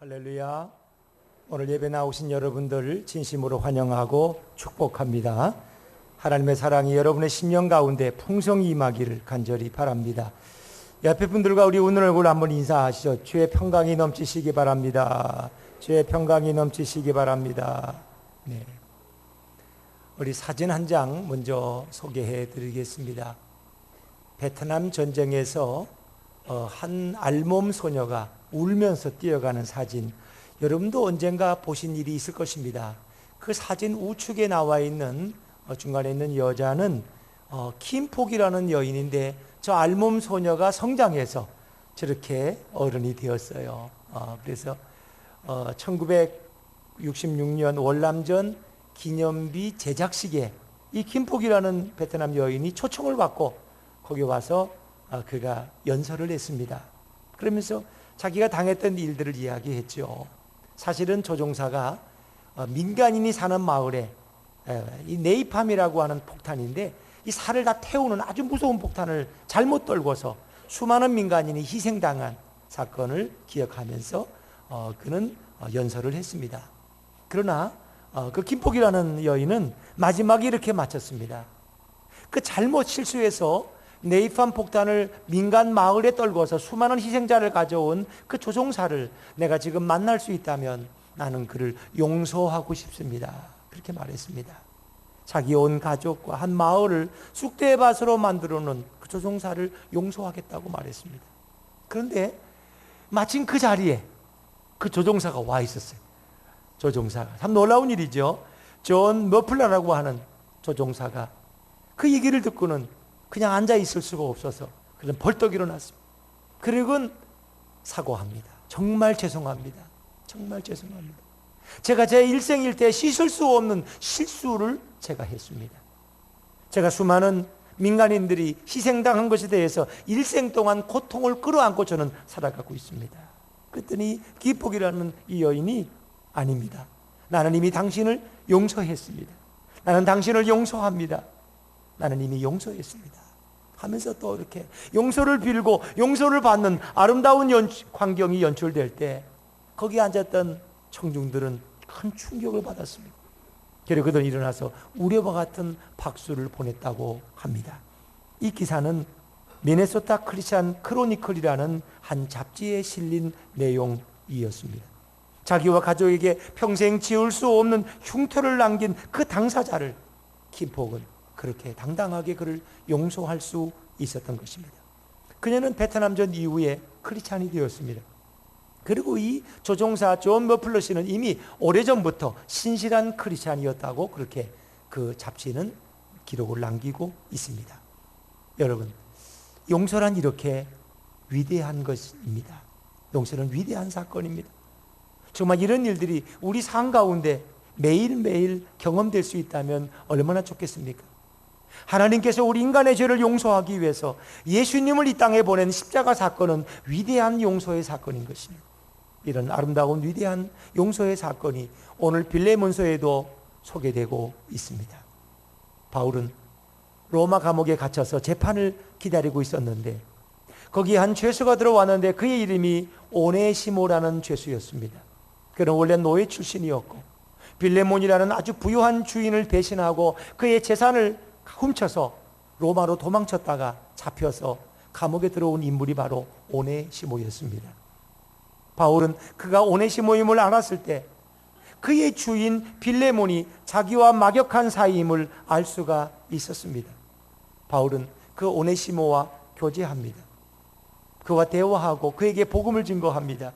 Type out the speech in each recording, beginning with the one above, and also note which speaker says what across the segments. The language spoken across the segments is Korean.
Speaker 1: 할렐루야. 오늘 예배 나오신 여러분들 진심으로 환영하고 축복합니다. 하나님의 사랑이 여러분의 심령 가운데 풍성히 임하기를 간절히 바랍니다. 옆에 분들과 우리 웃는 얼굴 한번 인사하시죠. 주의 평강이 넘치시기 바랍니다. 주의 평강이 넘치시기 바랍니다. 네. 우리 사진 한 장 먼저 소개해 드리겠습니다. 베트남 전쟁에서 한 알몸 소녀가 울면서 뛰어가는 사진, 여러분도 언젠가 보신 일이 있을 것입니다. 그 사진 우측에 나와 있는 중간에 있는 여자는 김폭이라는 여인인데, 저 알몸 소녀가 성장해서 저렇게 어른이 되었어요. 그래서 1966년 월남전 기념비 제작식에 이 김폭이라는 베트남 여인이 초청을 받고 거기 와서 그가 연설을 했습니다. 그러면서 자기가 당했던 일들을 이야기했죠. 사실은 조종사가 민간인이 사는 마을에 이 네이팜이라고 하는 폭탄인데, 이 살을 다 태우는 아주 무서운 폭탄을 잘못 떨궈서 수많은 민간인이 희생당한 사건을 기억하면서 그는 연설을 했습니다. 그러나 그 김폭이라는 여인은 마지막에 이렇게 마쳤습니다. 그 잘못 실수해서 네이팜 폭탄을 민간 마을에 떨궈서 수많은 희생자를 가져온 그 조종사를 내가 지금 만날 수 있다면 나는 그를 용서하고 싶습니다. 그렇게 말했습니다. 자기 온 가족과 한 마을을 쑥대밭으로 만들어 놓은 그 조종사를 용서하겠다고 말했습니다. 그런데 마침 그 자리에 그 조종사가 와 있었어요. 조종사가 참 놀라운 일이죠. 존 머플러라고 하는 조종사가 그 얘기를 듣고는 그냥 앉아 있을 수가 없어서 그는 벌떡 일어났습니다. 그리고는 사과합니다. 정말 죄송합니다. 정말 죄송합니다. 제가 제 일생일대에 씻을 수 없는 실수를 제가 했습니다. 제가 수많은 민간인들이 희생당한 것에 대해서 일생 동안 고통을 끌어안고 저는 살아가고 있습니다. 그랬더니 기폭이라는 이 여인이 아닙니다. 나는 이미 당신을 용서했습니다. 나는 당신을 용서합니다. 나는 이미 용서했습니다 하면서 또 이렇게 용서를 빌고 용서를 받는 아름다운 광경이 연출될 때 거기 앉았던 청중들은 큰 충격을 받았습니다. 그리고 그들은 일어나서 우려와 같은 박수를 보냈다고 합니다. 이 기사는 미네소타 크리스찬 크로니클이라는 한 잡지에 실린 내용이었습니다. 자기와 가족에게 평생 지울 수 없는 흉터를 남긴 그 당사자를 김폭은 그렇게 당당하게 그를 용서할 수 있었던 것입니다. 그녀는 베트남전 이후에 크리스찬이 되었습니다. 그리고 이 조종사 존 머플러 씨는 이미 오래전부터 신실한 크리스찬이었다고 그렇게 그 잡지는 기록을 남기고 있습니다. 여러분, 용서란 이렇게 위대한 것입니다. 용서는 위대한 사건입니다. 정말 이런 일들이 우리 삶 가운데 매일매일 경험될 수 있다면 얼마나 좋겠습니까? 하나님께서 우리 인간의 죄를 용서하기 위해서 예수님을 이 땅에 보낸 십자가 사건은 위대한 용서의 사건인 것입니다. 이런 아름다운 위대한 용서의 사건이 오늘 빌레몬서에도 소개되고 있습니다. 바울은 로마 감옥에 갇혀서 재판을 기다리고 있었는데 거기에 한 죄수가 들어왔는데 그의 이름이 오네시모라는 죄수였습니다. 그는 원래 노예 출신이었고 빌레몬이라는 아주 부유한 주인을 배신하고 그의 재산을 훔쳐서 로마로 도망쳤다가 잡혀서 감옥에 들어온 인물이 바로 오네시모였습니다. 바울은 그가 오네시모임을 알았을 때 그의 주인 빌레몬이 자기와 막역한 사이임을 알 수가 있었습니다. 바울은 그 오네시모와 교제합니다. 그와 대화하고 그에게 복음을 증거합니다.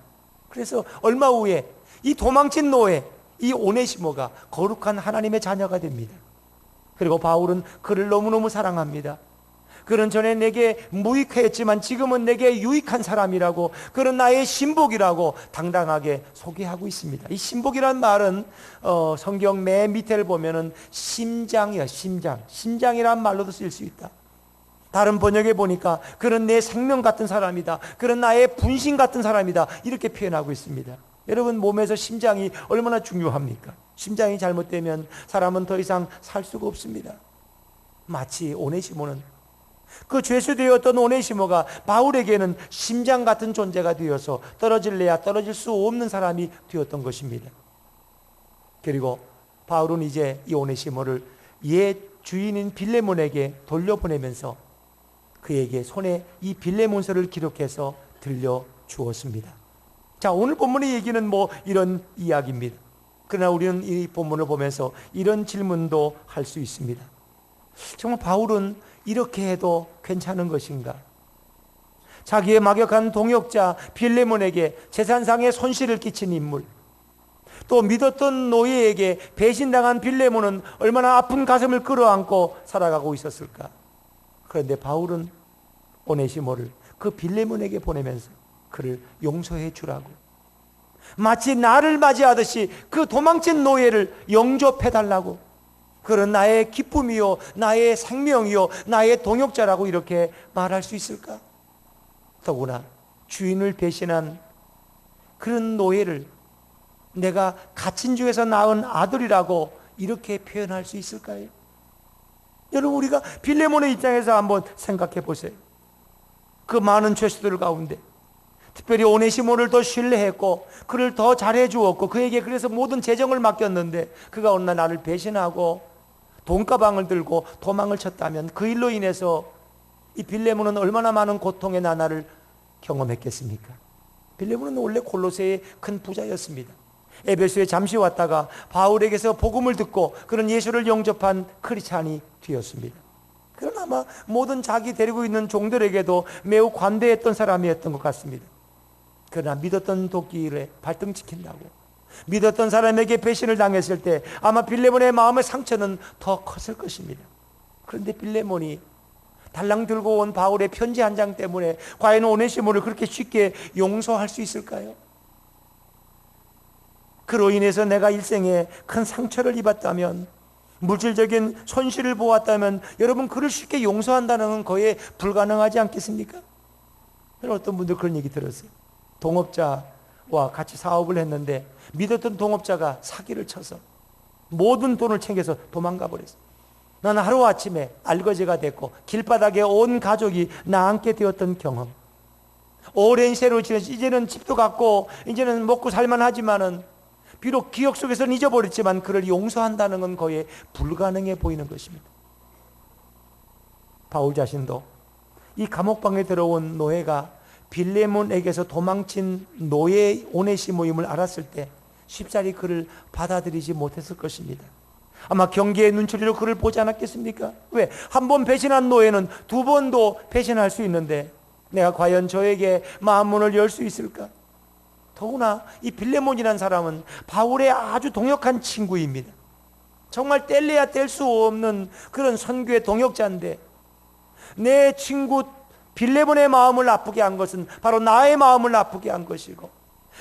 Speaker 1: 그래서 얼마 후에 이 도망친 노예, 이 오네시모가 거룩한 하나님의 자녀가 됩니다. 그리고 바울은 그를 너무너무 사랑합니다. 그는 전에 내게 무익했지만 지금은 내게 유익한 사람이라고, 그는 나의 신복이라고 당당하게 소개하고 있습니다. 이 신복이란 말은 성경 맨 밑에를 보면은 심장이야, 심장이란 말로도 쓸 수 있다. 다른 번역에 보니까 그는 내 생명 같은 사람이다, 그는 나의 분신 같은 사람이다, 이렇게 표현하고 있습니다. 여러분, 몸에서 심장이 얼마나 중요합니까? 심장이 잘못되면 사람은 더 이상 살 수가 없습니다. 마치 오네시모는 그 죄수되었던 오네시모가 바울에게는 심장 같은 존재가 되어서 떨어질래야 떨어질 수 없는 사람이 되었던 것입니다. 그리고 바울은 이제 이 오네시모를 옛 주인인 빌레몬에게 돌려보내면서 그에게 손에 이 빌레몬서를 기록해서 들려주었습니다. 자, 오늘 본문의 얘기는 이런 이야기입니다. 그러나 우리는 이 본문을 보면서 이런 질문도 할 수 있습니다. 정말 바울은 이렇게 해도 괜찮은 것인가? 자기의 막역한 동역자 빌레몬에게 재산상의 손실을 끼친 인물, 또 믿었던 노예에게 배신당한 빌레몬은 얼마나 아픈 가슴을 끌어안고 살아가고 있었을까? 그런데 바울은 오네시모를 그 빌레몬에게 보내면서 그를 용서해 주라고, 마치 나를 맞이하듯이 그 도망친 노예를 영접해 달라고, 그런 나의 기쁨이요, 나의 생명이요, 나의 동역자라고 이렇게 말할 수 있을까? 더구나 주인을 배신한 그런 노예를 내가 갇힌 중에서 낳은 아들이라고 이렇게 표현할 수 있을까요? 여러분, 우리가 빌레몬의 입장에서 한번 생각해 보세요. 그 많은 죄수들 가운데 특별히 오네시모를 더 신뢰했고 그를 더 잘해 주었고 그에게 그래서 모든 재정을 맡겼는데 그가 어느 날 나를 배신하고 돈가방을 들고 도망을 쳤다면 그 일로 인해서 이 빌레몬은 얼마나 많은 고통의 나날을 경험했겠습니까? 빌레몬은 원래 골로새의 큰 부자였습니다. 에베소에 잠시 왔다가 바울에게서 복음을 듣고 그런 예수를 영접한 크리스찬이 되었습니다. 그러나 아마 모든 자기 데리고 있는 종들에게도 매우 관대했던 사람이었던 것 같습니다. 그러나 믿었던 도끼를 발등지킨다고 믿었던 사람에게 배신을 당했을 때 아마 빌레몬의 마음의 상처는 더 컸을 것입니다. 그런데 빌레몬이 달랑 들고 온 바울의 편지 한 장 때문에 과연 오네시모를 그렇게 쉽게 용서할 수 있을까요? 그로 인해서 내가 일생에 큰 상처를 입었다면, 물질적인 손실을 보았다면 여러분, 그를 쉽게 용서한다는 건 거의 불가능하지 않겠습니까? 어떤 분들 그런 얘기 들었어요. 동업자와 같이 사업을 했는데 믿었던 동업자가 사기를 쳐서 모든 돈을 챙겨서 도망가 버렸어요. 나는 하루아침에 알거지가 됐고 길바닥에 온 가족이 나앉게 되었던 경험. 오랜 세월이 지나서 이제는 집도 갖고 이제는 먹고 살만하지만은 비록 기억 속에서는 잊어버렸지만 그를 용서한다는 건 거의 불가능해 보이는 것입니다. 바울 자신도 이 감옥방에 들어온 노예가 빌레몬에게서 도망친 노예 오네시모임을 알았을 때 쉽사리 그를 받아들이지 못했을 것입니다. 아마 경계의 눈초리로 그를 보지 않았겠습니까? 왜? 한 번 배신한 노예는 두 번도 배신할 수 있는데 내가 과연 저에게 마음문을 열 수 있을까? 더구나 이 빌레몬이라는 사람은 바울의 아주 동역한 친구입니다. 정말 뗄래야 뗄 수 없는 그런 선교의 동역자인데 내 친구 빌레몬의 마음을 아프게 한 것은 바로 나의 마음을 아프게 한 것이고,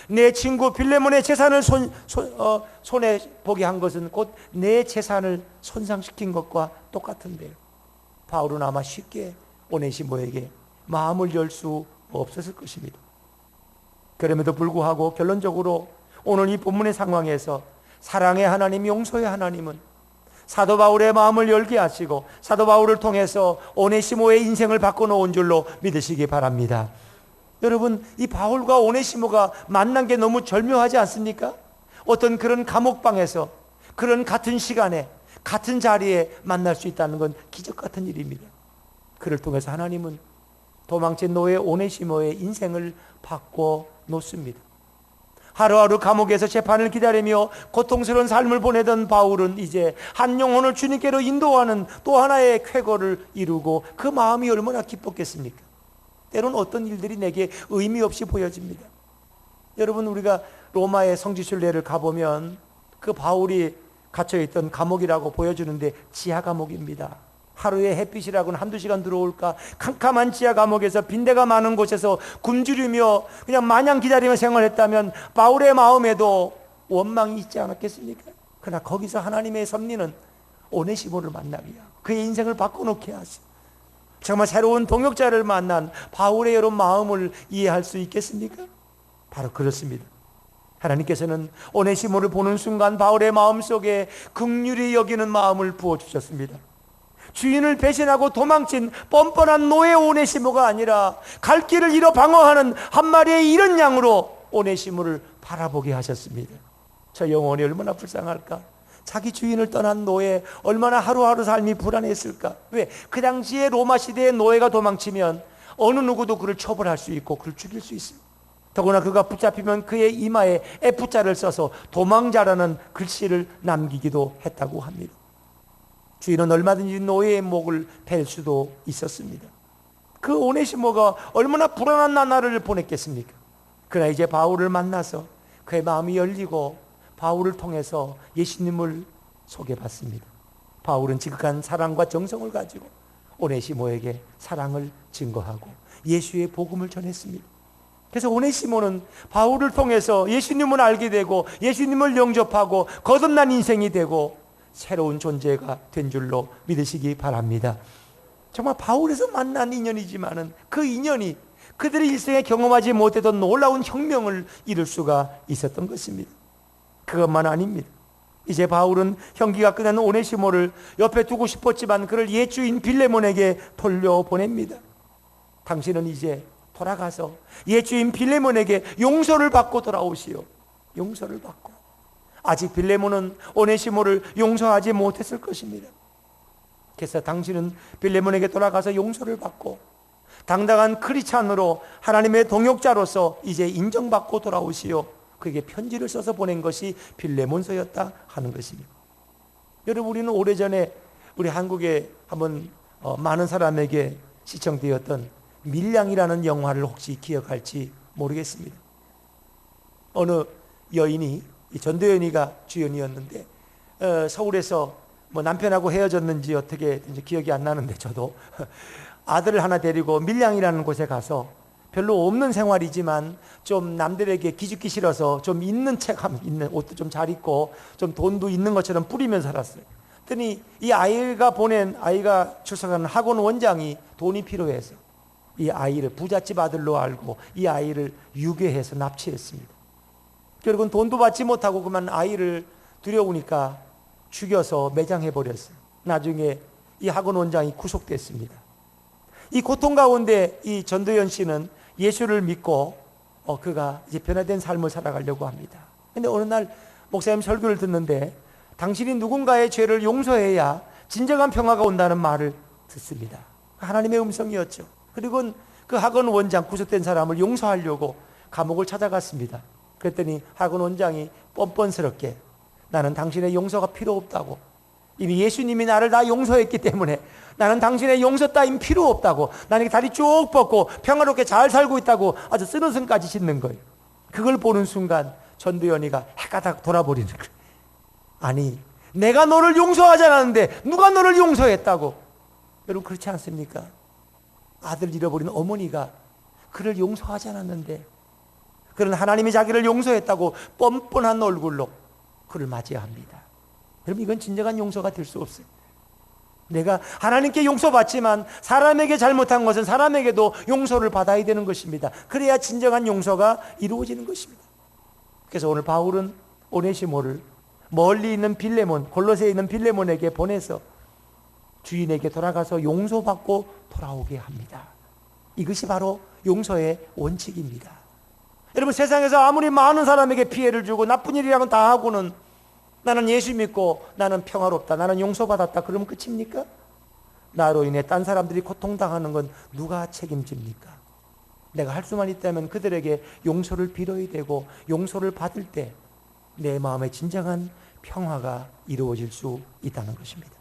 Speaker 1: 내 친구 빌레몬의 재산을 손에 보게 한 것은 곧 내 재산을 손상시킨 것과 똑같은데요. 바울은 아마 쉽게 오네시모에게 마음을 열 수 없었을 것입니다. 그럼에도 불구하고 결론적으로 오늘 이 본문의 상황에서 사랑의 하나님, 용서의 하나님은 사도 바울의 마음을 열게 하시고 사도 바울을 통해서 오네시모의 인생을 바꿔놓은 줄로 믿으시기 바랍니다. 여러분, 이 바울과 오네시모가 만난 게 너무 절묘하지 않습니까? 어떤 그런 감옥방에서 그런 같은 시간에 같은 자리에 만날 수 있다는 건 기적 같은 일입니다. 그를 통해서 하나님은 도망친 노예 오네시모의 인생을 바꿔놓습니다. 하루하루 감옥에서 재판을 기다리며 고통스러운 삶을 보내던 바울은 이제 한 영혼을 주님께로 인도하는 또 하나의 쾌거를 이루고 그 마음이 얼마나 기뻤겠습니까? 때로는 어떤 일들이 내게 의미 없이 보여집니다. 여러분, 우리가 로마의 성지순례를 가보면 그 바울이 갇혀있던 감옥이라고 보여주는데 지하 감옥입니다. 하루에 햇빛이라고는 한두 시간 들어올까? 캄캄한 지하 감옥에서 빈대가 많은 곳에서 굶주리며 그냥 마냥 기다리며 생활했다면 바울의 마음에도 원망이 있지 않았겠습니까? 그러나 거기서 하나님의 섭리는 오네시모를 만나게 하고 그의 인생을 바꿔놓게 하시고 정말 새로운 동역자를 만난 바울의 여러 마음을 이해할 수 있겠습니까? 바로 그렇습니다. 하나님께서는 오네시모를 보는 순간 바울의 마음속에 긍휼히 여기는 마음을 부어주셨습니다. 주인을 배신하고 도망친 뻔뻔한 노예 오네시모가 아니라 갈 길을 잃어 방황하는 한 마리의 이른 양으로 오네시모를 바라보게 하셨습니다. 저 영혼이 얼마나 불쌍할까? 자기 주인을 떠난 노예, 얼마나 하루하루 삶이 불안했을까? 왜? 그 당시에 로마 시대의 노예가 도망치면 어느 누구도 그를 처벌할 수 있고 그를 죽일 수 있습니다. 더구나 그가 붙잡히면 그의 이마에 F자를 써서 도망자라는 글씨를 남기기도 했다고 합니다. 주인은 얼마든지 노예의 목을 벨 수도 있었습니다. 그 오네시모가 얼마나 불안한 나날을 보냈겠습니까? 그러나 이제 바울을 만나서 그의 마음이 열리고 바울을 통해서 예수님을 소개받습니다. 바울은 지극한 사랑과 정성을 가지고 오네시모에게 사랑을 증거하고 예수의 복음을 전했습니다. 그래서 오네시모는 바울을 통해서 예수님을 알게 되고 예수님을 영접하고 거듭난 인생이 되고 새로운 존재가 된 줄로 믿으시기 바랍니다. 정말 바울에서 만난 인연이지만은 그 인연이 그들의 일생에 경험하지 못했던 놀라운 혁명을 이룰 수가 있었던 것입니다. 그것만 아닙니다. 이제 바울은 형기가 끝난 오네시모를 옆에 두고 싶었지만 그를 옛 주인 빌레몬에게 돌려보냅니다. 당신은 이제 돌아가서 옛 주인 빌레몬에게 용서를 받고 돌아오시오. 용서를 받고. 아직 빌레몬은 오네시모를 용서하지 못했을 것입니다. 그래서 당신은 빌레몬에게 돌아가서 용서를 받고 당당한 크리스찬으로 하나님의 동역자로서 이제 인정받고 돌아오시오. 그에게 편지를 써서 보낸 것이 빌레몬서였다 하는 것입니다. 여러분, 우리는 오래전에 우리 한국에 한번 많은 사람에게 시청되었던 밀양이라는 영화를 혹시 기억할지 모르겠습니다. 어느 여인이, 전도연이가 주연이었는데 서울에서 뭐 남편하고 헤어졌는지 어떻게 된지 기억이 안 나는데 저도 아들을 하나 데리고 밀양이라는 곳에 가서 별로 없는 생활이지만 좀 남들에게 기죽기 싫어서 좀 있는 책, 있는 옷도 좀 잘 입고 좀 돈도 있는 것처럼 뿌리면서 살았어요. 그랬더니 이 아이가 출석하는 학원 원장이 돈이 필요해서 이 아이를 부잣집 아들로 알고 이 아이를 유괴해서 납치했습니다. 결국은 돈도 받지 못하고 그만 아이를 두려우니까 죽여서 매장해버렸어요. 나중에 이 학원 원장이 구속됐습니다. 이 고통 가운데 이 전도연 씨는 예수를 믿고 그가 이제 변화된 삶을 살아가려고 합니다. 근데 어느 날 목사님 설교를 듣는데 당신이 누군가의 죄를 용서해야 진정한 평화가 온다는 말을 듣습니다. 하나님의 음성이었죠. 그리고 그 학원 원장, 구속된 사람을 용서하려고 감옥을 찾아갔습니다. 그랬더니 학원 원장이 뻔뻔스럽게 나는 당신의 용서가 필요 없다고, 이미 예수님이 나를 다 용서했기 때문에 나는 당신의 용서 따윈 필요 없다고, 나는 다리 쭉 뻗고 평화롭게 잘 살고 있다고 아주 쓰는 숨까지 짖는 거예요. 그걸 보는 순간 전도연이가 해가 다 돌아버리는 거예요. 아니, 내가 너를 용서하지 않았는데 누가 너를 용서했다고. 여러분, 그렇지 않습니까? 아들 잃어버린 어머니가 그를 용서하지 않았는데 그런 하나님이 자기를 용서했다고 뻔뻔한 얼굴로 그를 맞이합니다. 여러분, 이건 진정한 용서가 될 수 없어요. 내가 하나님께 용서받지만 사람에게 잘못한 것은 사람에게도 용서를 받아야 되는 것입니다. 그래야 진정한 용서가 이루어지는 것입니다. 그래서 오늘 바울은 오네시모를 멀리 있는 빌레몬, 골로새에 있는 빌레몬에게 보내서 주인에게 돌아가서 용서받고 돌아오게 합니다. 이것이 바로 용서의 원칙입니다. 여러분, 세상에서 아무리 많은 사람에게 피해를 주고 나쁜 일이라면 다 하고는 나는 예수 믿고 나는 평화롭다, 나는 용서받았다, 그러면 끝입니까? 나로 인해 딴 사람들이 고통당하는 건 누가 책임집니까? 내가 할 수만 있다면 그들에게 용서를 빌어야 되고 용서를 받을 때 내 마음에 진정한 평화가 이루어질 수 있다는 것입니다.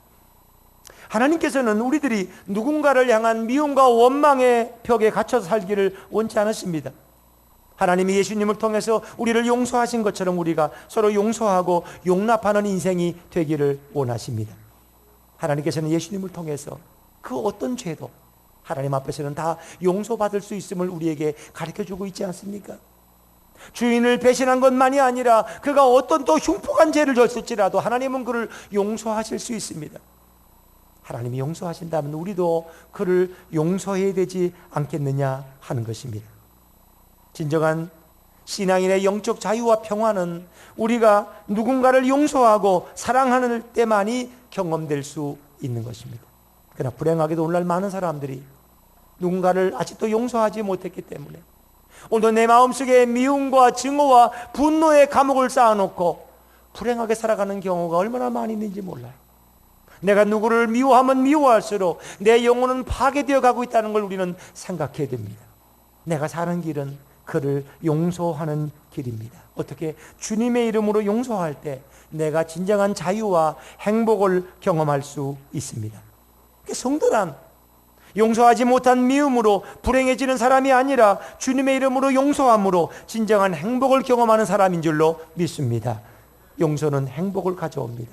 Speaker 1: 하나님께서는 우리들이 누군가를 향한 미움과 원망의 벽에 갇혀서 살기를 원치 않으십니다. 하나님이 예수님을 통해서 우리를 용서하신 것처럼 우리가 서로 용서하고 용납하는 인생이 되기를 원하십니다. 하나님께서는 예수님을 통해서 그 어떤 죄도 하나님 앞에서는 다 용서받을 수 있음을 우리에게 가르쳐주고 있지 않습니까? 주인을 배신한 것만이 아니라 그가 어떤 또 흉폭한 죄를 졌을지라도 하나님은 그를 용서하실 수 있습니다. 하나님이 용서하신다면 우리도 그를 용서해야 되지 않겠느냐 하는 것입니다. 진정한 신앙인의 영적 자유와 평화는 우리가 누군가를 용서하고 사랑하는 때만이 경험될 수 있는 것입니다. 그러나 불행하게도 오늘날 많은 사람들이 누군가를 아직도 용서하지 못했기 때문에 오늘도 내 마음속에 미움과 증오와 분노의 감옥을 쌓아놓고 불행하게 살아가는 경우가 얼마나 많이 있는지 몰라요. 내가 누구를 미워하면 미워할수록 내 영혼은 파괴되어 가고 있다는 걸 우리는 생각해야 됩니다. 내가 사는 길은 그를 용서하는 길입니다. 어떻게? 주님의 이름으로 용서할 때 내가 진정한 자유와 행복을 경험할 수 있습니다. 성도란 용서하지 못한 미움으로 불행해지는 사람이 아니라 주님의 이름으로 용서함으로 진정한 행복을 경험하는 사람인 줄로 믿습니다. 용서는 행복을 가져옵니다.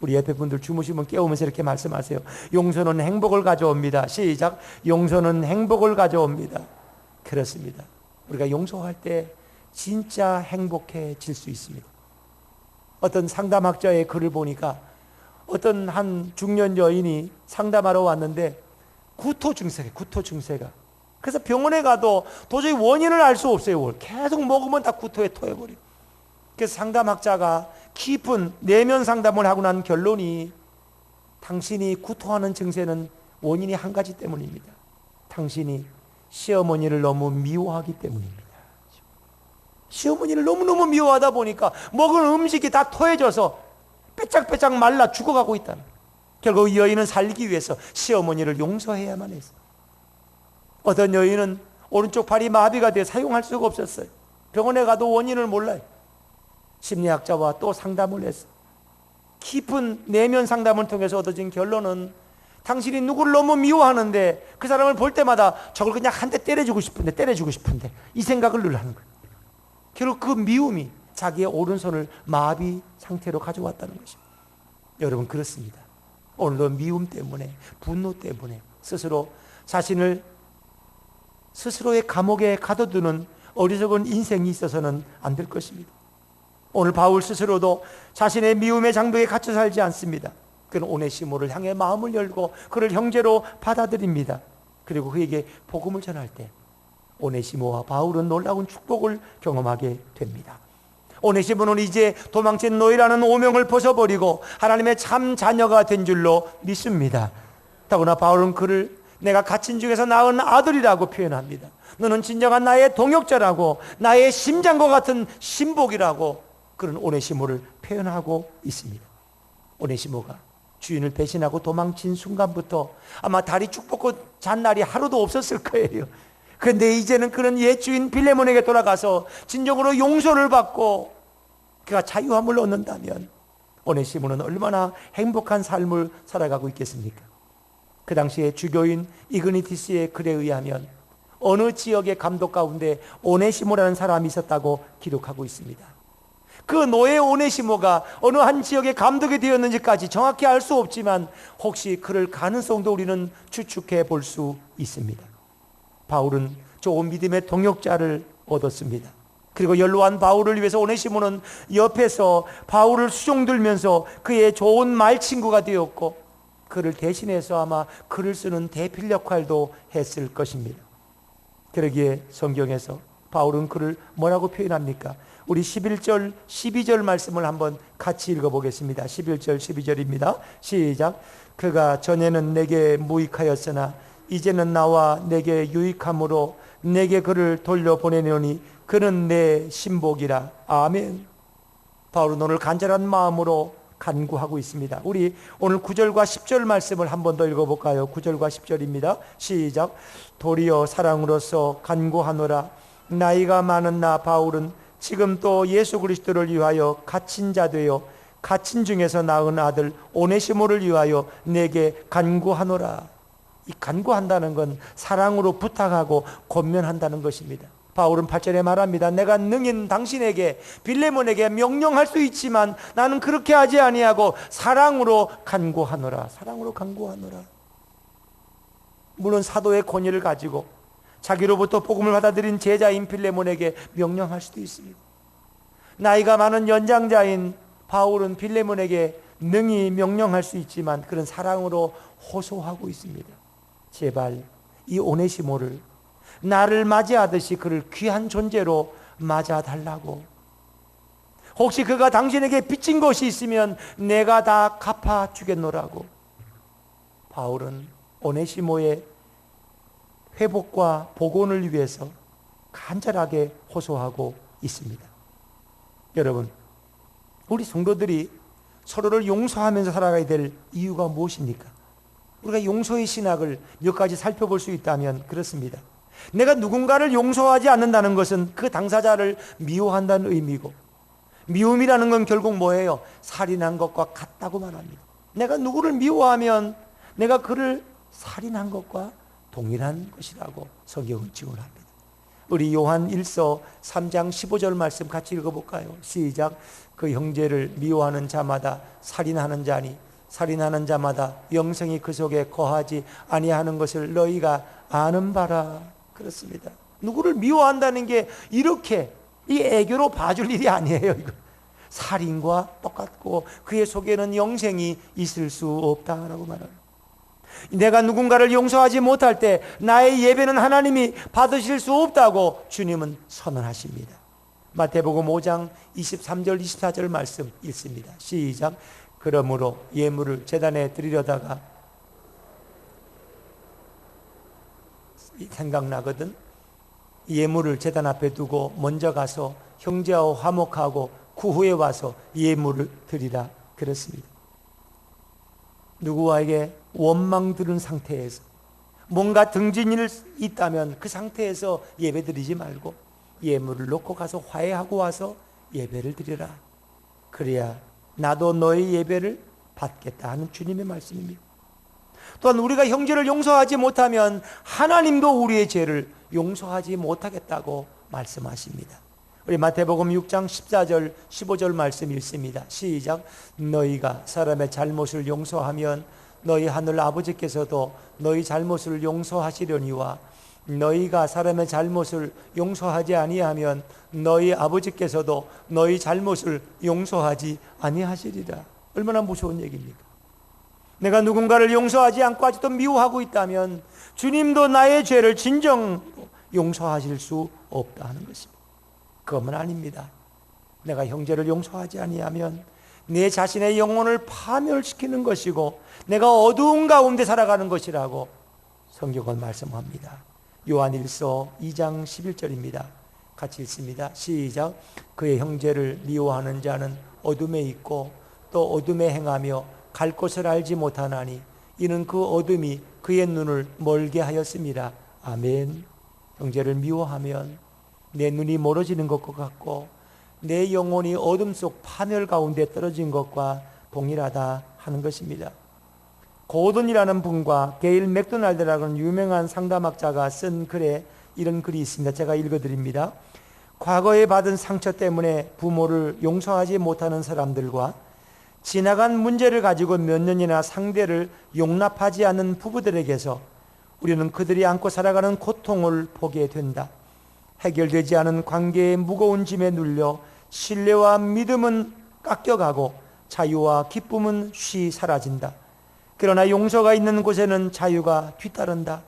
Speaker 1: 우리 옆에 분들 주무시면 깨우면서 이렇게 말씀하세요. 용서는 행복을 가져옵니다. 시작. 용서는 행복을 가져옵니다. 그렇습니다. 우리가 용서할 때 진짜 행복해질 수 있습니다. 어떤 상담학자의 글을 보니까 어떤 한 중년 여인이 상담하러 왔는데 구토 증세가. 그래서 병원에 가도 도저히 원인을 알 수 없어요. 계속 먹으면 다 구토에 토해버려요. 그래서 상담학자가 깊은 내면 상담을 하고 난 결론이 당신이 구토하는 증세는 원인이 한 가지 때문입니다. 당신이 시어머니를 너무 미워하기 때문입니다. 시어머니를 너무너무 미워하다 보니까 먹은 음식이 다 토해져서 빼짝빼짝 말라 죽어가고 있다는 거예요. 결국 이 여인은 살기 위해서 시어머니를 용서해야만 했어요. 어떤 여인은 오른쪽 팔이 마비가 돼 사용할 수가 없었어요. 병원에 가도 원인을 몰라요. 심리학자와 또 상담을 했어요. 깊은 내면 상담을 통해서 얻어진 결론은 당신이 누구를 너무 미워하는데 그 사람을 볼 때마다 저걸 그냥 한 대 때려주고 싶은데 이 생각을 늘 하는 거예요. 결국 그 미움이 자기의 오른손을 마비 상태로 가져왔다는 것입니다. 여러분, 그렇습니다. 오늘도 미움 때문에, 분노 때문에 스스로 자신을 스스로의 감옥에 가둬두는 어리석은 인생이 있어서는 안 될 것입니다. 오늘 바울 스스로도 자신의 미움의 장벽에 갇혀 살지 않습니다. 그는 오네시모를 향해 마음을 열고 그를 형제로 받아들입니다. 그리고 그에게 복음을 전할 때 오네시모와 바울은 놀라운 축복을 경험하게 됩니다. 오네시모는 이제 도망친 노예라는 오명을 벗어버리고 하나님의 참 자녀가 된 줄로 믿습니다. 더구나 바울은 그를 내가 갇힌 중에서 낳은 아들이라고 표현합니다. 너는 진정한 나의 동역자라고, 나의 심장과 같은 신복이라고 그런 오네시모를 표현하고 있습니다. 오네시모가 주인을 배신하고 도망친 순간부터 아마 다리 쭉 뻗고 잔 날이 하루도 없었을 거예요. 그런데 이제는 그는 옛 주인 빌레몬에게 돌아가서 진정으로 용서를 받고 그가 자유함을 얻는다면 오네시모는 얼마나 행복한 삶을 살아가고 있겠습니까? 그 당시에 주교인 이그니티스의 글에 의하면 어느 지역의 감독 가운데 오네시모라는 사람이 있었다고 기록하고 있습니다. 그 노예 오네시모가 어느 한 지역의 감독이 되었는지까지 정확히 알 수 없지만 혹시 그럴 가능성도 우리는 추측해 볼 수 있습니다. 바울은 좋은 믿음의 동역자를 얻었습니다. 그리고 연로한 바울을 위해서 오네시모는 옆에서 바울을 수종들면서 그의 좋은 말친구가 되었고 그를 대신해서 아마 글을 쓰는 대필 역할도 했을 것입니다. 그러기에 성경에서 바울은 그를 뭐라고 표현합니까? 우리 11절, 12절 말씀을 한번 같이 읽어보겠습니다. 11절, 12절입니다. 시작. 그가 전에는 내게 무익하였으나 이제는 나와 내게 유익함으로 내게 그를 돌려보내노니 그는 내 신복이라. 아멘. 바울은 오늘 간절한 마음으로 간구하고 있습니다. 우리 오늘 9절과 10절 말씀을 한 번 더 읽어볼까요? 9절과 10절입니다. 시작. 도리어 사랑으로서 간구하노라. 나이가 많은 나 바울은 지금 또 예수 그리스도를 위하여 갇힌 자 되어 갇힌 중에서 낳은 아들 오네시모를 위하여 내게 간구하노라. 이 간구한다는 건 사랑으로 부탁하고 권면한다는 것입니다. 바울은 8절에 말합니다. 내가 능인 당신에게 빌레몬에게 명령할 수 있지만 나는 그렇게 하지 아니하고 사랑으로 간구하노라. 사랑으로 간구하노라. 물론 사도의 권위를 가지고 자기로부터 복음을 받아들인 제자인 빌레몬에게 명령할 수도 있습니다. 나이가 많은 연장자인 바울은 빌레몬에게 능히 명령할 수 있지만 그런 사랑으로 호소하고 있습니다. 제발 이 오네시모를 나를 맞이하듯이 그를 귀한 존재로 맞아달라고. 혹시 그가 당신에게 빚진 것이 있으면 내가 다 갚아주겠노라고. 바울은 오네시모의 회복과 복원을 위해서 간절하게 호소하고 있습니다. 여러분, 우리 성도들이 서로를 용서하면서 살아가야 될 이유가 무엇입니까? 우리가 용서의 신학을 몇 가지 살펴볼 수 있다면 그렇습니다. 내가 누군가를 용서하지 않는다는 것은 그 당사자를 미워한다는 의미고, 미움이라는 건 결국 뭐예요? 살인한 것과 같다고 말합니다. 내가 누구를 미워하면 내가 그를 살인한 것과 동일한 것이라고 성경은 증언합니다. 우리 요한 1서 3장 15절 말씀 같이 읽어볼까요? 시작. 그 형제를 미워하는 자마다 살인하는 자니 살인하는 자마다 영생이 그 속에 거하지 아니하는 것을 너희가 아는 바라. 그렇습니다. 누구를 미워한다는 게 이렇게 이 애교로 봐줄 일이 아니에요. 이거. 살인과 똑같고 그의 속에는 영생이 있을 수 없다라고 말합니다. 내가 누군가를 용서하지 못할 때 나의 예배는 하나님이 받으실 수 없다고 주님은 선언하십니다. 마태복음 5장 23절 24절 말씀 읽습니다. 시작. 그러므로 예물을 제단에 드리려다가 생각나거든. 예물을 제단 앞에 두고 먼저 가서 형제와 화목하고 그 후에 와서 예물을 드리라 그랬습니다. 누구에게 원망 들은 상태에서 뭔가 등진일 있다면 그 상태에서 예배 드리지 말고 예물을 놓고 가서 화해하고 와서 예배를 드리라. 그래야 나도 너의 예배를 받겠다 하는 주님의 말씀입니다. 또한 우리가 형제를 용서하지 못하면 하나님도 우리의 죄를 용서하지 못하겠다고 말씀하십니다. 우리 마태복음 6장 14절 15절 말씀 읽습니다. 시작. 너희가 사람의 잘못을 용서하면 너희 하늘 아버지께서도 너희 잘못을 용서하시려니와 너희가 사람의 잘못을 용서하지 아니하면 너희 아버지께서도 너희 잘못을 용서하지 아니하시리라. 얼마나 무서운 얘기입니까? 내가 누군가를 용서하지 않고 아직도 미워하고 있다면 주님도 나의 죄를 진정 용서하실 수 없다 하는 것입니다. 그것만 아닙니다. 내가 형제를 용서하지 아니하면 내 자신의 영혼을 파멸시키는 것이고 내가 어두운 가운데 살아가는 것이라고 성경은 말씀합니다. 요한일서 2장 11절입니다. 같이 읽습니다. 시작. 그의 형제를 미워하는 자는 어둠에 있고 또 어둠에 행하며 갈 곳을 알지 못하나니 이는 그 어둠이 그의 눈을 멀게 하였습니다. 아멘. 형제를 미워하면 내 눈이 멀어지는 것과 같고 내 영혼이 어둠 속 파멸 가운데 떨어진 것과 동일하다 하는 것입니다. 고든이라는 분과 게일 맥도날드라는 유명한 상담학자가 쓴 글에 이런 글이 있습니다. 제가 읽어드립니다. 과거에 받은 상처 때문에 부모를 용서하지 못하는 사람들과 지나간 문제를 가지고 몇 년이나 상대를 용납하지 않는 부부들에게서 우리는 그들이 안고 살아가는 고통을 보게 된다. 해결되지 않은 관계의 무거운 짐에 눌려 신뢰와 믿음은 깎여가고 자유와 기쁨은 쉬 사라진다. 그러나 용서가 있는 곳에는 자유가 뒤따른다.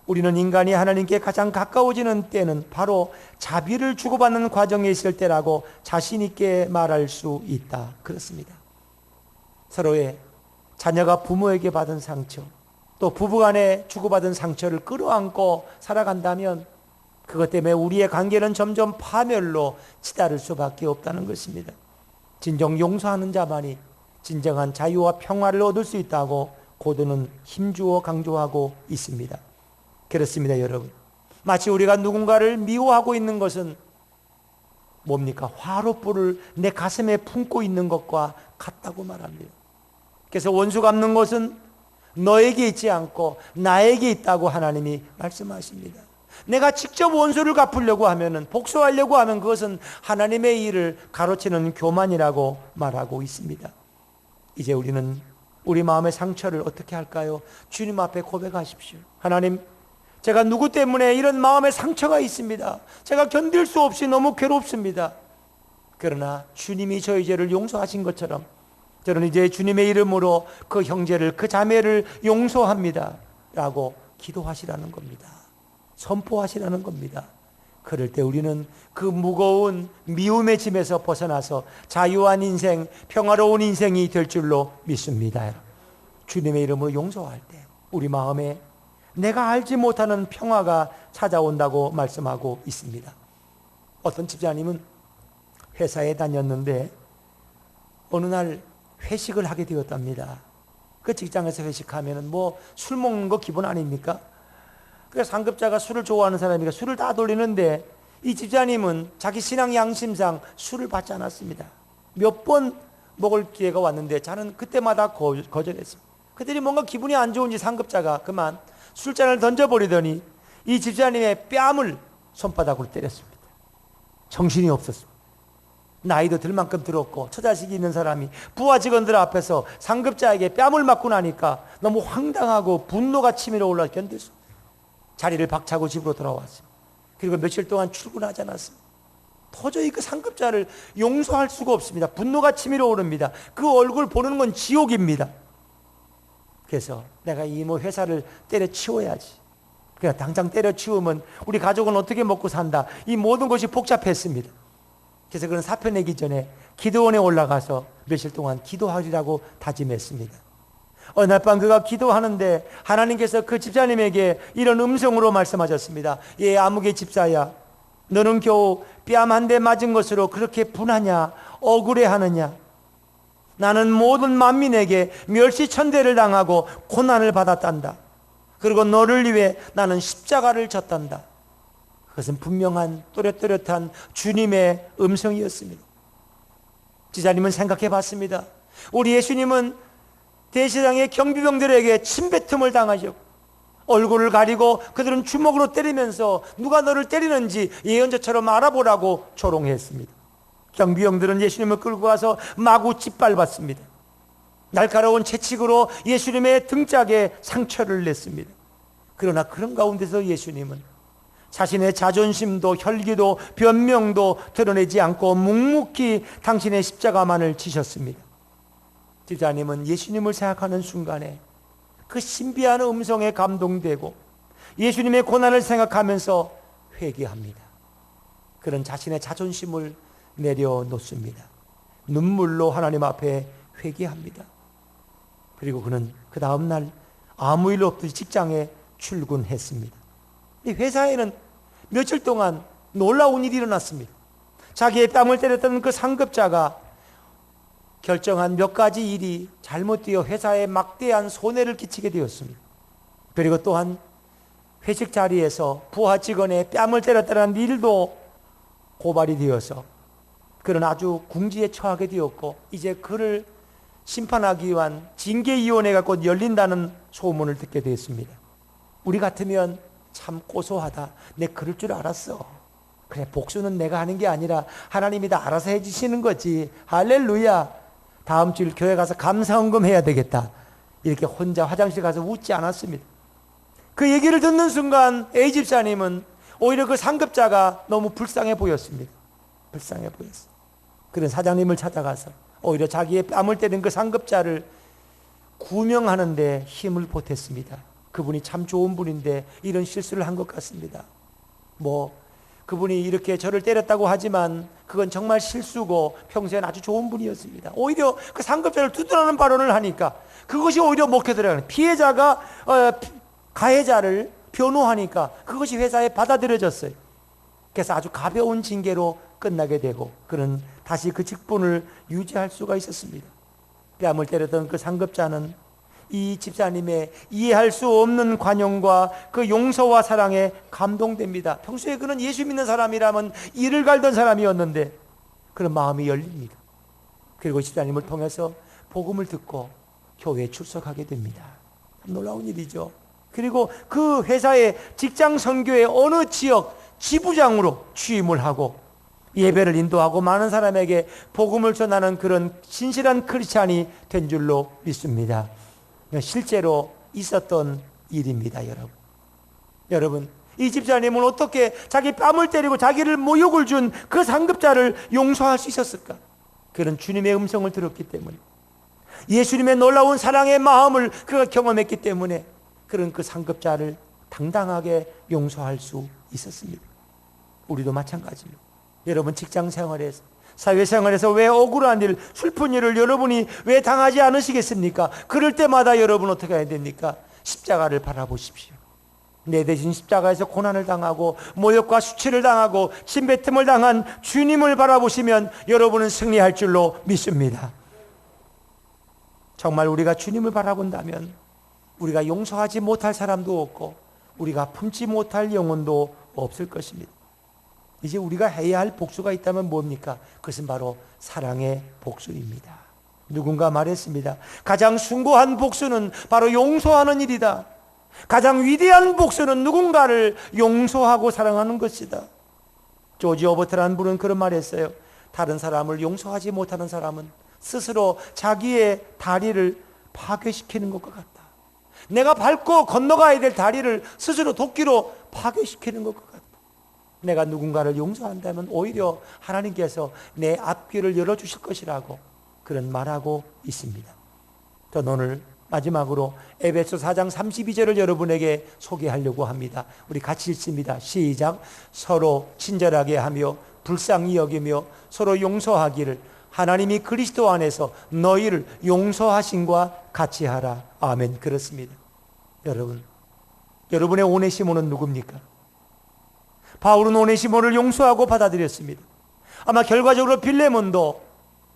Speaker 1: 우리는 인간이 하나님께 가장 가까워지는 때는 바로 자비를 주고받는 과정에 있을 때라고 자신 있게 말할 수 있다. 그렇습니다. 서로의 자녀가 부모에게 받은 상처, 또 부부간에 주고받은 상처를 끌어안고 살아간다면 그것 때문에 우리의 관계는 점점 파멸로 치달을 수밖에 없다는 것입니다. 진정 용서하는 자만이 진정한 자유와 평화를 얻을 수 있다고 고든은 힘주어 강조하고 있습니다. 그렇습니다, 여러분. 마치 우리가 누군가를 미워하고 있는 것은 뭡니까? 화롯불을 내 가슴에 품고 있는 것과 같다고 말합니다. 그래서 원수 갚는 것은 너에게 있지 않고 나에게 있다고 하나님이 말씀하십니다. 내가 직접 원수를 갚으려고 하면은, 복수하려고 하면 그것은 하나님의 일을 가로채는 교만이라고 말하고 있습니다. 이제 우리는 우리 마음의 상처를 어떻게 할까요? 주님 앞에 고백하십시오. 하나님, 제가 누구 때문에 이런 마음의 상처가 있습니다. 제가 견딜 수 없이 너무 괴롭습니다. 그러나 주님이 저희 죄를 용서하신 것처럼 저는 이제 주님의 이름으로 그 형제를, 그 자매를 용서합니다 라고 기도하시라는 겁니다. 선포하시라는 겁니다. 그럴 때 우리는 그 무거운 미움의 짐에서 벗어나서 자유한 인생, 평화로운 인생이 될 줄로 믿습니다. 주님의 이름으로 용서할 때 우리 마음에 내가 알지 못하는 평화가 찾아온다고 말씀하고 있습니다. 어떤 집사님은 회사에 다녔는데 어느 날 회식을 하게 되었답니다. 그 직장에서 회식하면은 뭐 술 먹는 거 기본 아닙니까? 그래서 상급자가 술을 좋아하는 사람이니까 술을 다 돌리는데 이 집사님은 자기 신앙 양심상 술을 받지 않았습니다. 몇 번 먹을 기회가 왔는데 자는 그때마다 거절했습니다. 그들이 뭔가 기분이 안 좋은지 상급자가 그만 술잔을 던져버리더니 이 집사님의 뺨을 손바닥으로 때렸습니다. 정신이 없었습니다. 나이도 들 만큼 들었고 처자식이 있는 사람이 부하 직원들 앞에서 상급자에게 뺨을 맞고 나니까 너무 황당하고 분노가 치밀어 올라 견딜 수 없어요. 자리를 박차고 집으로 돌아왔습니다. 그리고 며칠 동안 출근하지 않았습니다. 도저히 그 상급자를 용서할 수가 없습니다. 분노가 치밀어 오릅니다. 그 얼굴 보는 건 지옥입니다. 그래서 내가 이 뭐 회사를 때려치워야지. 그냥 당장 때려치우면 우리 가족은 어떻게 먹고 산다. 이 모든 것이 복잡했습니다. 그래서 그는 사표 내기 전에 기도원에 올라가서 며칠 동안 기도하리라고 다짐했습니다. 어느 날 밤 그가 기도하는데 하나님께서 그 집사님에게 이런 음성으로 말씀하셨습니다. 예, 아무개 집사야, 너는 겨우 뺨 한 대 맞은 것으로 그렇게 분하냐, 억울해하느냐? 나는 모든 만민에게 멸시천대를 당하고 고난을 받았단다. 그리고 너를 위해 나는 십자가를 졌단다. 그것은 분명한 또렷또렷한 주님의 음성이었습니다. 지사님은 생각해 봤습니다. 우리 예수님은 대시장의 경비병들에게 침뱉음을 당하셨고 얼굴을 가리고 그들은 주먹으로 때리면서 누가 너를 때리는지 예언자처럼 알아보라고 조롱했습니다. 경비병들은 예수님을 끌고 가서 마구 짓밟았습니다. 날카로운 채찍으로 예수님의 등짝에 상처를 냈습니다. 그러나 그런 가운데서 예수님은 자신의 자존심도 혈기도 변명도 드러내지 않고 묵묵히 당신의 십자가만을 지셨습니다. 집사님은 예수님을 생각하는 순간에 그 신비한 음성에 감동되고 예수님의 고난을 생각하면서 회개합니다. 그런 자신의 자존심을 내려놓습니다. 눈물로 하나님 앞에 회개합니다. 그리고 그는 그 다음날 아무 일 없듯이 직장에 출근했습니다. 회사에는 며칠 동안 놀라운 일이 일어났습니다. 자기의 뺨을 때렸던 그 상급자가 결정한 몇 가지 일이 잘못되어 회사에 막대한 손해를 끼치게 되었습니다. 그리고 또한 회식 자리에서 부하 직원의 뺨을 때렸다는 일도 고발이 되어서 그는 아주 궁지에 처하게 되었고 이제 그를 심판하기 위한 징계위원회가 곧 열린다는 소문을 듣게 되었습니다. 우리 같으면 참 고소하다. 내 그럴 줄 알았어. 그래, 복수는 내가 하는 게 아니라 하나님이 다 알아서 해주시는 거지. 할렐루야. 다음 주일 교회 가서 감사헌금 해야 되겠다. 이렇게 혼자 화장실 가서 웃지 않았습니다. 그 얘기를 듣는 순간 A 집사님은 오히려 그 상급자가 너무 불쌍해 보였습니다. 불쌍해 보였어요. 그런 사장님을 찾아가서 오히려 자기의 뺨을 때린 그 상급자를 구명하는 데 힘을 보탰습니다. 그분이 참 좋은 분인데 이런 실수를 한 것 같습니다. 그분이 이렇게 저를 때렸다고 하지만 그건 정말 실수고 평소엔 아주 좋은 분이었습니다. 오히려 그 상급자를 두둔하는 발언을 하니까 그것이 오히려 먹혀들어가는 피해자가 가해자를 변호하니까 그것이 회사에 받아들여졌어요. 그래서 아주 가벼운 징계로 끝나게 되고 그는 다시 그 직분을 유지할 수가 있었습니다. 뺨을 때렸던 그 상급자는 이 집사님의 이해할 수 없는 관용과 그 용서와 사랑에 감동됩니다. 평소에 그는 예수 믿는 사람이라면 이를 갈던 사람이었는데 그런 마음이 열립니다. 그리고 집사님을 통해서 복음을 듣고 교회에 출석하게 됩니다. 놀라운 일이죠. 그리고 그 회사의 직장 선교의 어느 지역 지부장으로 취임을 하고 예배를 인도하고 많은 사람에게 복음을 전하는 그런 신실한 크리스찬이 된 줄로 믿습니다. 실제로 있었던 일입니다, 여러분. 여러분, 이 집사님은 어떻게 자기 뺨을 때리고 자기를 모욕을 준 그 상급자를 용서할 수 있었을까? 그런 주님의 음성을 들었기 때문에, 예수님의 놀라운 사랑의 마음을 그가 경험했기 때문에 그런 그 상급자를 당당하게 용서할 수 있었습니다. 우리도 마찬가지입니다. 여러분, 직장 생활에서, 사회생활에서 왜 억울한 일, 슬픈 일을 여러분이 왜 당하지 않으시겠습니까? 그럴 때마다 여러분 어떻게 해야 됩니까? 십자가를 바라보십시오. 내 대신 십자가에서 고난을 당하고 모욕과 수치를 당하고 침뱉음을 당한 주님을 바라보시면 여러분은 승리할 줄로 믿습니다. 정말 우리가 주님을 바라본다면 우리가 용서하지 못할 사람도 없고 우리가 품지 못할 영혼도 없을 것입니다. 이제 우리가 해야 할 복수가 있다면 뭡니까? 그것은 바로 사랑의 복수입니다. 누군가 말했습니다. 가장 숭고한 복수는 바로 용서하는 일이다. 가장 위대한 복수는 누군가를 용서하고 사랑하는 것이다. 조지 오버트라는 분은 그런 말을 했어요. 다른 사람을 용서하지 못하는 사람은 스스로 자기의 다리를 파괴시키는 것과 같다. 내가 밟고 건너가야 될 다리를 스스로 도끼로 파괴시키는 것과 같다. 내가 누군가를 용서한다면 오히려 하나님께서 내 앞길을 열어주실 것이라고 그런 말하고 있습니다. 저는 오늘 마지막으로 에베소 4장 32절을 여러분에게 소개하려고 합니다. 우리 같이 읽습니다. 시작. 서로 친절하게 하며 불쌍히 여기며 서로 용서하기를 하나님이 그리스도 안에서 너희를 용서하신과 같이 하라. 아멘. 그렇습니다. 여러분, 여러분의 오네시모는 누굽니까? 바울은 오네시모를 용서하고 받아들였습니다. 아마 결과적으로 빌레몬도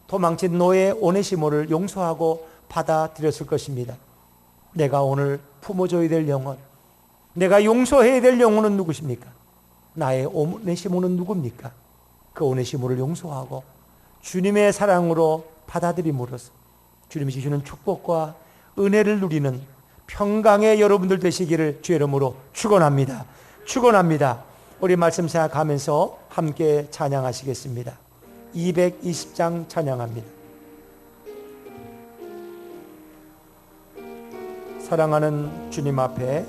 Speaker 1: 도망친 노예 오네시모를 용서하고 받아들였을 것입니다. 내가 오늘 품어줘야 될 영혼, 내가 용서해야 될 영혼은 누구십니까? 나의 오네시모는 누굽니까? 그 오네시모를 용서하고 주님의 사랑으로 받아들임으로써 주님이 주시는 축복과 은혜를 누리는 평강의 여러분들 되시기를 주의 이름으로 축원합니다. 축원합니다. 우리 말씀 생각하면서 함께 찬양하시겠습니다. 220장 찬양합니다. 사랑하는 주님 앞에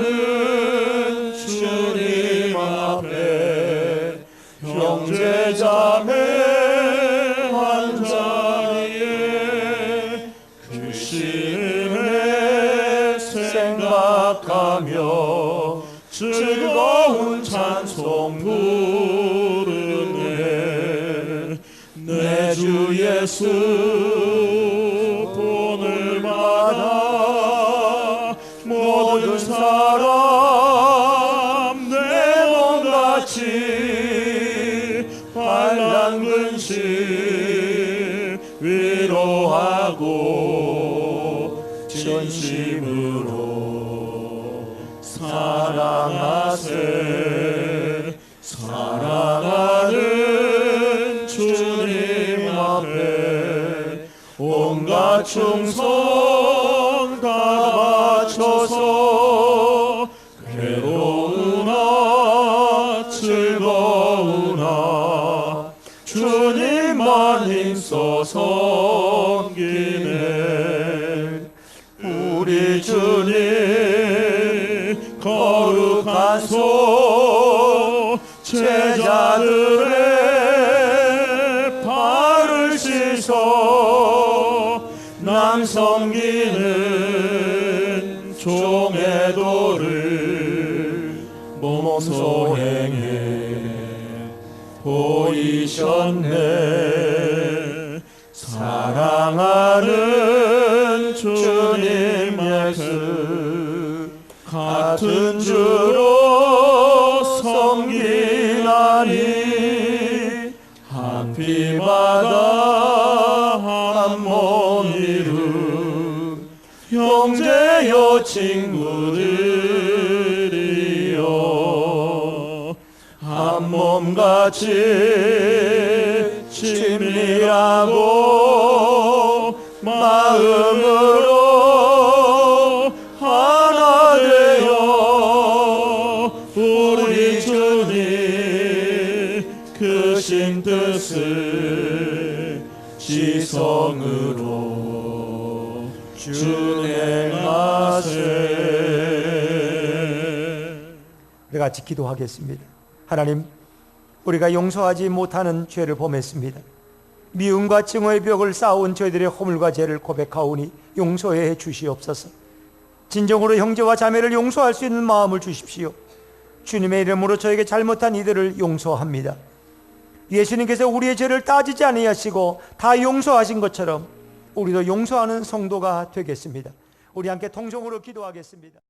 Speaker 2: 사랑하는 주님 앞에 형제자매 한 자리에 그 시름에 생각하며 즐거운 찬송 부르네. 내 주 예수 본을 받아 모든 사람 내 몸같이 반란 근심 위로하고 진심으로 사랑하세. 사랑하는 주님 앞에 온갖 충성 다 바쳐서 괴로우나 즐거우나 주님만 힘써 섬기네. 우리 주님 거룩한 손 제자들의 발을 씻어 남 섬기는 종의 도를 몸소 행해 보이셨네. 사랑하는 주님 예수 같은 주로 섬기나니 한 피바다 한 몸 이룬 형제여 친구들이여 한 몸같이 친밀하고 마음으로 하나 되어 우리 주님 크신 뜻을 지성으로 준행하세.
Speaker 1: 우리 같이 기도하겠습니다. 하나님, 우리가 용서하지 못하는 죄를 범했습니다. 미움과 증오의 벽을 쌓아온 저희들의 허물과 죄를 고백하오니 용서해 주시옵소서. 진정으로 형제와 자매를 용서할 수 있는 마음을 주십시오. 주님의 이름으로 저에게 잘못한 이들을 용서합니다. 예수님께서 우리의 죄를 따지지 아니하시고 다 용서하신 것처럼 우리도 용서하는 성도가 되겠습니다. 우리 함께 통성으로 기도하겠습니다.